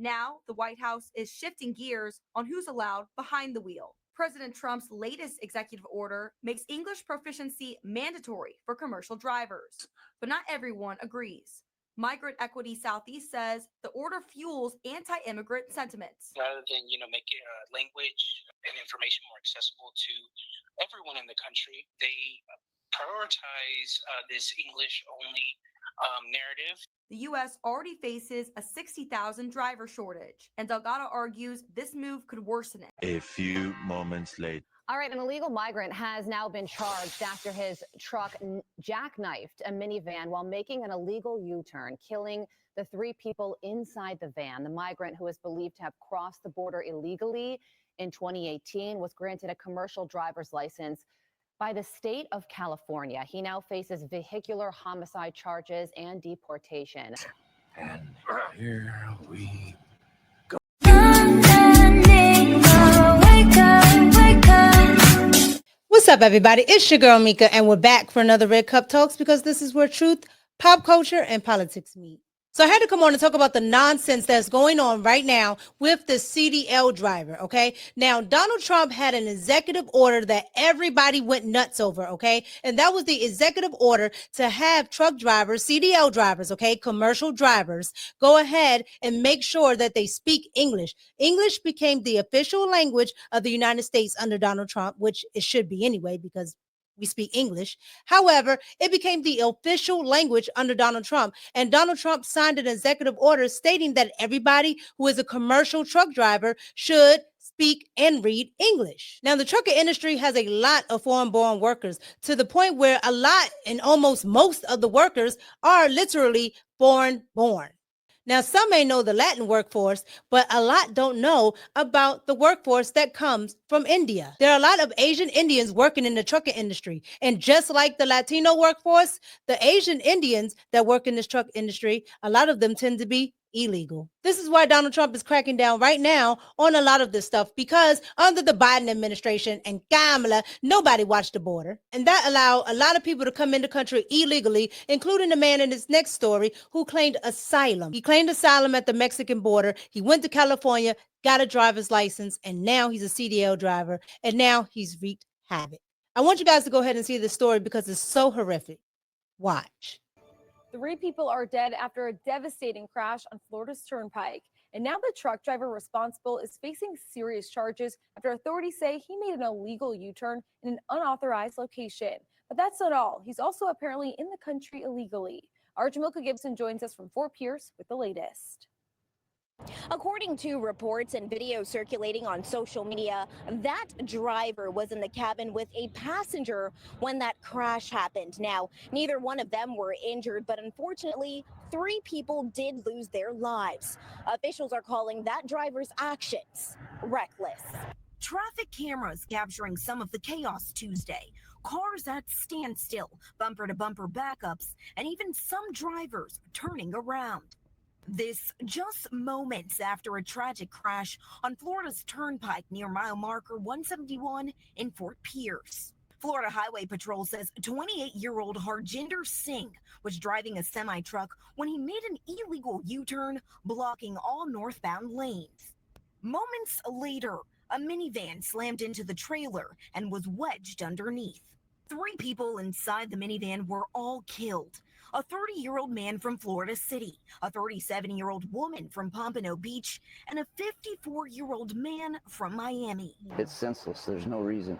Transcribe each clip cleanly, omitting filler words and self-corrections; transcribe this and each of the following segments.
Now, the White House is shifting gears on who's allowed behind the wheel. President Trump's latest executive order makes English proficiency mandatory for commercial drivers, but not everyone agrees. Migrant Equity Southeast says the order fuels anti-immigrant sentiments. Rather than, making language and information more accessible to everyone in the country, they prioritize this English-only narrative. The U.S. already faces a 60,000 driver shortage, and Delgado argues this move could worsen it. A few moments later. All right, an illegal migrant has now been charged after his truck jackknifed a minivan while making an illegal U-turn, killing the 3 people inside the van. The migrant, who is believed to have crossed the border illegally in 2018, was granted a commercial driver's license by the state of California. He now faces vehicular homicide charges and deportation. And here we go. What's up, everybody? It's your girl Mika, and we're back for another Red Cup Talks because this is where truth, pop culture, and politics meet. So I had to come on and talk about the nonsense that's going on right now with the CDL driver, okay? Now, Donald Trump had an executive order that everybody went nuts over, okay? And that was the executive order to have truck drivers, CDL drivers, okay, commercial drivers, go ahead and make sure that they speak English. English became the official language of the United States under Donald Trump, which it should be anyway because we speak English. However, it became the official language under Donald Trump. And Donald Trump signed an executive order stating that everybody who is a commercial truck driver should speak and read English. Now, the trucking industry has a lot of foreign-born workers to the point where a lot and almost most of the workers are literally foreign-born. Now, some may know the Latin workforce, but a lot don't know about the workforce that comes from India. There are a lot of Asian Indians working in the trucking industry. And just like the Latino workforce, the Asian Indians that work in this truck industry, a lot of them tend to be illegal. This is why Donald Trump is cracking down right now on a lot of this stuff, because under the Biden administration and Kamala, nobody watched the border. And that allowed a lot of people to come into the country illegally, including the man in this next story who claimed asylum. He claimed asylum at the Mexican border. He went to California, got a driver's license, and now he's a CDL driver, and now he's wreaked havoc. I want you guys to go ahead and see this story because it's so horrific. Watch. 3 people are dead after a devastating crash on Florida's Turnpike. And now the truck driver responsible is facing serious charges after authorities say he made an illegal U-turn in an unauthorized location. But that's not all. He's also apparently in the country illegally. Our Jamilka Gibson joins us from Fort Pierce with the latest. According to reports and video circulating on social media, that driver was in the cabin with a passenger when that crash happened. Now, neither one of them were injured, but unfortunately, 3 people did lose their lives. Officials are calling that driver's actions reckless. Traffic cameras capturing some of the chaos Tuesday. Cars at standstill, bumper-to-bumper backups, and even some drivers turning around. This just moments after a tragic crash on Florida's Turnpike near mile marker 171 in Fort Pierce. Florida Highway Patrol says 28-year-old Harjinder Singh was driving a semi-truck when he made an illegal U-turn, blocking all northbound lanes. Moments later, a minivan slammed into the trailer and was wedged underneath. 3 people inside the minivan were all killed. A 30-year-old man from Florida City, a 37-year-old woman from Pompano Beach, and a 54-year-old man from Miami. It's senseless. There's no reason.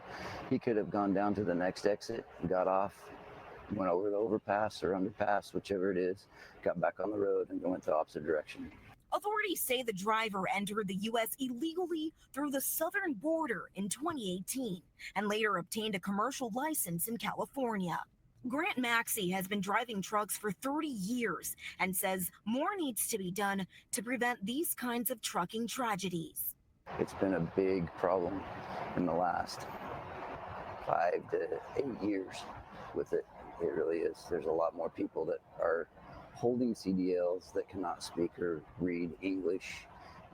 He could have gone down to the next exit, got off, went over the overpass or underpass, whichever it is, got back on the road and went the opposite direction. Authorities say the driver entered the U.S. illegally through the southern border in 2018 and later obtained a commercial license in California. Grant Maxey has been driving trucks for 30 years and says more needs to be done to prevent these kinds of trucking tragedies. It's been a big problem in the last 5 to 8 years with it. It really is. There's a lot more people that are holding CDLs that cannot speak or read English,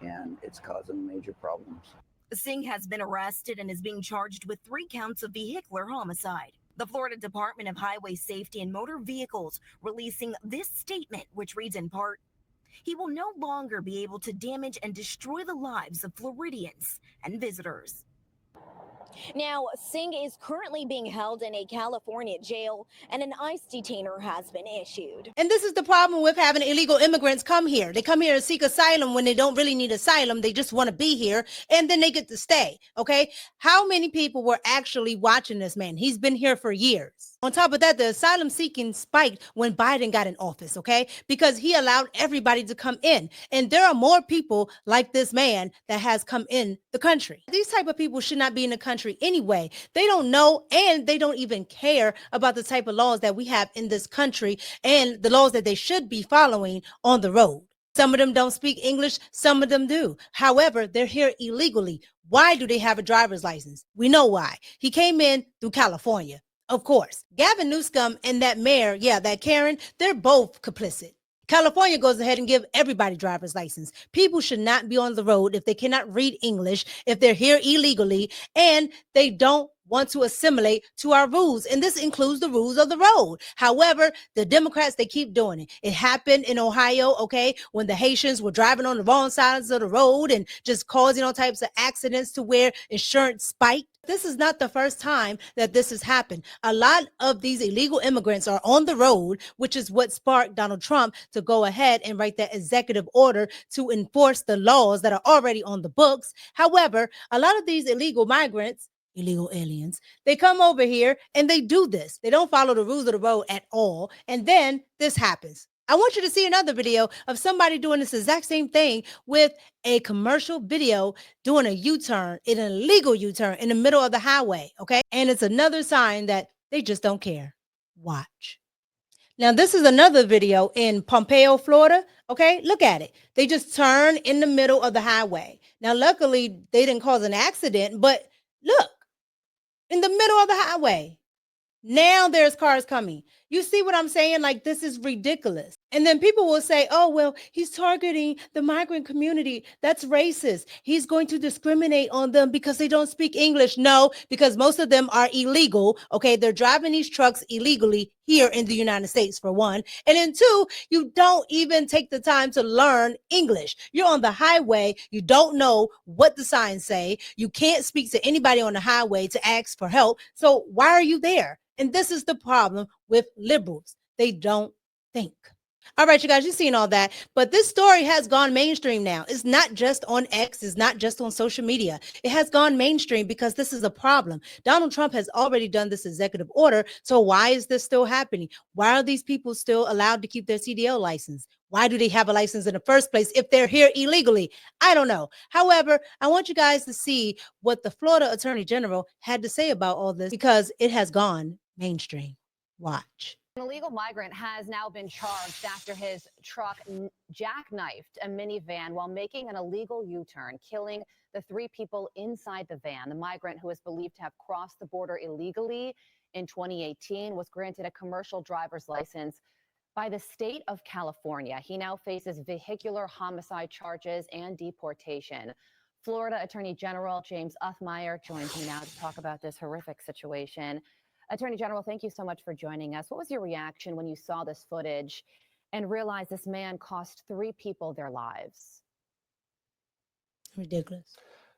and it's causing major problems. Singh has been arrested and is being charged with 3 counts of vehicular homicide. The Florida Department of Highway Safety and Motor Vehicles releasing this statement, which reads in part, he will no longer be able to damage and destroy the lives of Floridians and visitors. Now, Singh is currently being held in a California jail, and an ICE detainer has been issued. And this is the problem with having illegal immigrants come here. They come here to seek asylum when they don't really need asylum. They just want to be here, and then they get to stay, okay? How many people were actually watching this man? He's been here for years. On top of that, the asylum seeking spiked when Biden got in office, okay? Because he allowed everybody to come in. And there are more people like this man that has come in the country. These type of people should not be in the country anyway. They don't know, and they don't even care about the type of laws that we have in this country and the laws that they should be following on the road. Some of them don't speak English, some of them do. However, they're here illegally. Why do they have a driver's license? We know why. He came in through California. Of course, Gavin Newsom and that mayor, that Karen, they're both complicit. California goes ahead and give everybody driver's license. People should not be on the road if they cannot read English, if they're here illegally, and they don't want to assimilate to our rules. And this includes the rules of the road. However, the Democrats, they keep doing it. It happened in Ohio, okay, when the Haitians were driving on the wrong sides of the road and just causing all types of accidents to where insurance spiked. This is not the first time that this has happened. A lot of these illegal immigrants are on the road, which is what sparked Donald Trump to go ahead and write that executive order to enforce the laws that are already on the books. However, a lot of these illegal migrants, illegal aliens, they come over here and they do this. They don't follow the rules of the road at all. And then this happens. I want you to see another video of somebody doing this exact same thing with a commercial video doing a U-turn, an illegal U-turn in the middle of the highway, okay? And it's another sign that they just don't care. Watch. Now, this is another video in Pompeo, Florida, okay? Look at it. They just turn in the middle of the highway. Now, luckily, they didn't cause an accident, but look, in the middle of the highway. Now there's cars coming. You see what I'm saying? Like, this is ridiculous. And then people will say, oh, well, he's targeting the migrant community. That's racist. He's going to discriminate on them because they don't speak English. No, because most of them are illegal. Okay, they're driving these trucks illegally here in the United States, for one. And then two, you don't even take the time to learn English. You're on the highway. You don't know what the signs say. You can't speak to anybody on the highway to ask for help. So why are you there? And this is the problem with liberals. They don't think. All right, you guys, you've seen all that. But this story has gone mainstream now. It's not just on X. It's not just on social media. It has gone mainstream because this is a problem. Donald Trump has already done this executive order. So why is this still happening? Why are these people still allowed to keep their CDL license? Why do they have a license in the first place if they're here illegally? I don't know. However, I want you guys to see what the Florida Attorney General had to say about all this because it has gone mainstream. Watch. An illegal migrant has now been charged after his truck jackknifed a minivan while making an illegal U-turn, killing the 3 people inside the van. The migrant, who is believed to have crossed the border illegally in 2018, was granted a commercial driver's license by the state of California. He now faces vehicular homicide charges and deportation. Florida Attorney General James Uthmeyer joins me now to talk about this horrific situation. Attorney General, thank you so much for joining us. What was your reaction when you saw this footage and realized this man cost 3 people their lives? Ridiculous.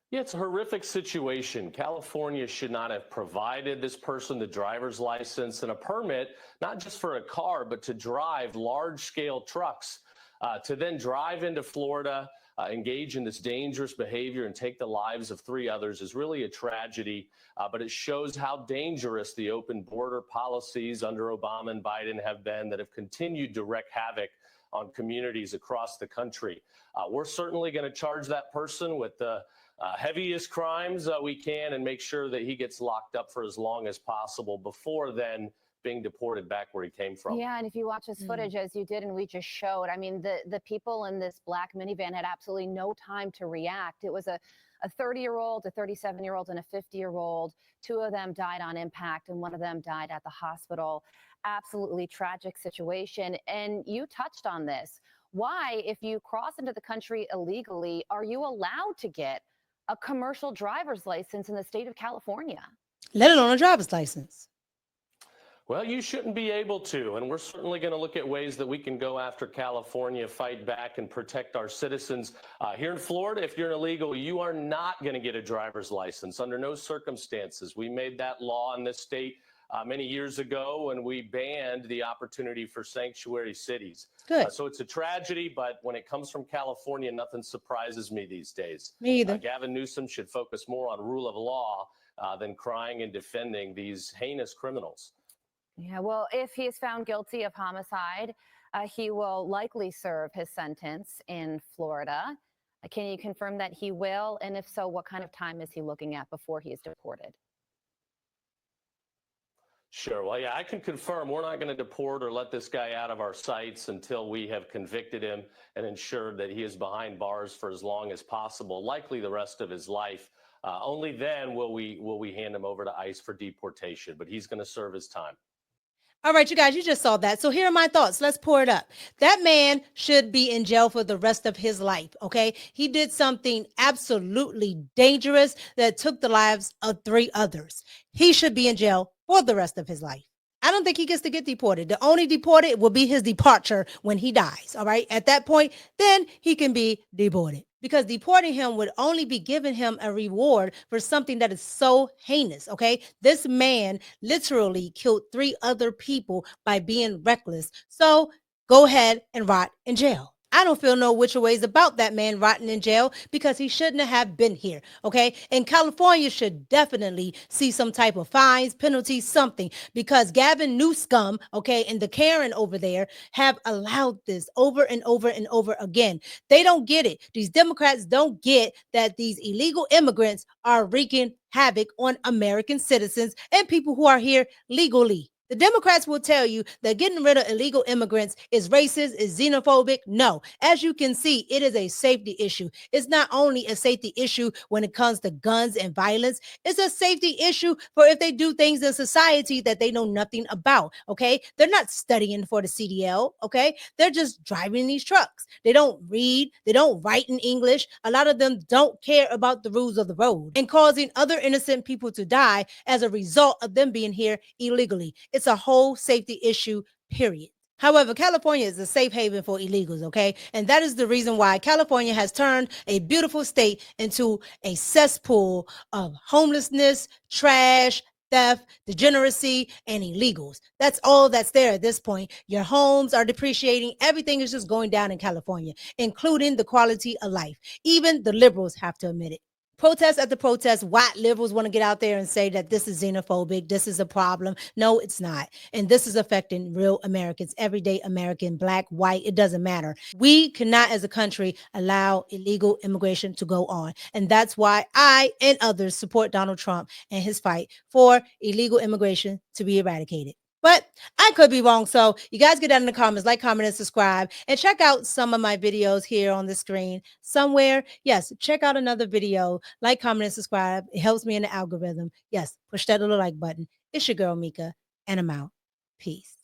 Yeah, it's a horrific situation. California should not have provided this person the driver's license and a permit, not just for a car, but to drive large-scale trucks, to then drive into Florida, engage in this dangerous behavior and take the lives of 3 others is really a tragedy. But it shows how dangerous the open border policies under Obama and Biden have been that have continued to wreak havoc on communities across the country. We're certainly going to charge that person with the heaviest crimes we can and make sure that he gets locked up for as long as possible before then being deported back where he came from. Yeah, and if you watch this footage as you did and we just showed, I mean, the people in this black minivan had absolutely no time to react. It was a 30-year-old, a 37-year-old, and a 50-year-old. 2 of them died on impact, and 1 of them died at the hospital. Absolutely tragic situation. And you touched on this. Why, if you cross into the country illegally, are you allowed to get a commercial driver's license in the state of California? Let alone a driver's license. Well, you shouldn't be able to, and we're certainly going to look at ways that we can go after California, fight back, and protect our citizens. Here in Florida, if you're an illegal, you are not going to get a driver's license under no circumstances. We made that law in this state many years ago when we banned the opportunity for sanctuary cities. Good. So it's a tragedy, but when it comes from California, nothing surprises me these days. Me either. Gavin Newsom should focus more on rule of law than crying and defending these heinous criminals. Yeah, well, if he is found guilty of homicide, he will likely serve his sentence in Florida. Can you confirm that he will? And if so, what kind of time is he looking at before he is deported? Sure. Well, yeah, I can confirm we're not going to deport or let this guy out of our sights until we have convicted him and ensured that he is behind bars for as long as possible, likely the rest of his life. Only then will we hand him over to ICE for deportation, but he's going to serve his time. All right, you guys, you just saw that. So here are my thoughts. Let's pour it up. That man should be in jail for the rest of his life, okay? He did something absolutely dangerous that took the lives of 3 others. He should be in jail for the rest of his life. I don't think he gets to get deported. The only deported will be his departure when he dies, all right? At that point, then he can be deported. Because deporting him would only be giving him a reward for something that is so heinous, okay? This man literally killed 3 other people by being reckless. So go ahead and rot in jail. I don't feel no which ways about that man rotting in jail because he shouldn't have been here, okay? And California should definitely see some type of fines, penalties, something, because Gavin Newsom, okay, and the Karen over there have allowed this over and over and over again. They don't get it. These Democrats don't get that these illegal immigrants are wreaking havoc on American citizens and people who are here legally. The Democrats will tell you that getting rid of illegal immigrants is racist, is xenophobic. No, as you can see, it is a safety issue. It's not only a safety issue when it comes to guns and violence. It's a safety issue for if they do things in society that they know nothing about, okay? They're not studying for the CDL, okay? They're just driving these trucks. They don't read. They don't write in English. A lot of them don't care about the rules of the road and causing other innocent people to die as a result of them being here illegally. It's a whole safety issue, period. However, California is a safe haven for illegals, okay? And that is the reason why California has turned a beautiful state into a cesspool of homelessness, trash, theft, degeneracy, and illegals. That's all that's there at this point. Your homes are depreciating. Everything is just going down in California, including the quality of life. Even the liberals have to admit it. Protest after protest, white liberals want to get out there and say that this is xenophobic, this is a problem. No, it's not. And this is affecting real Americans, everyday American, black, white, it doesn't matter. We cannot as a country allow illegal immigration to go on. And that's why I and others support Donald Trump and his fight for illegal immigration to be eradicated. But I could be wrong. So you guys get down in the comments, like, comment, and subscribe, and check out some of my videos here on the screen somewhere. Yes, check out another video, like, comment, and subscribe. It helps me in the algorithm. Yes, push that little like button. It's your girl, Mika, and I'm out. Peace.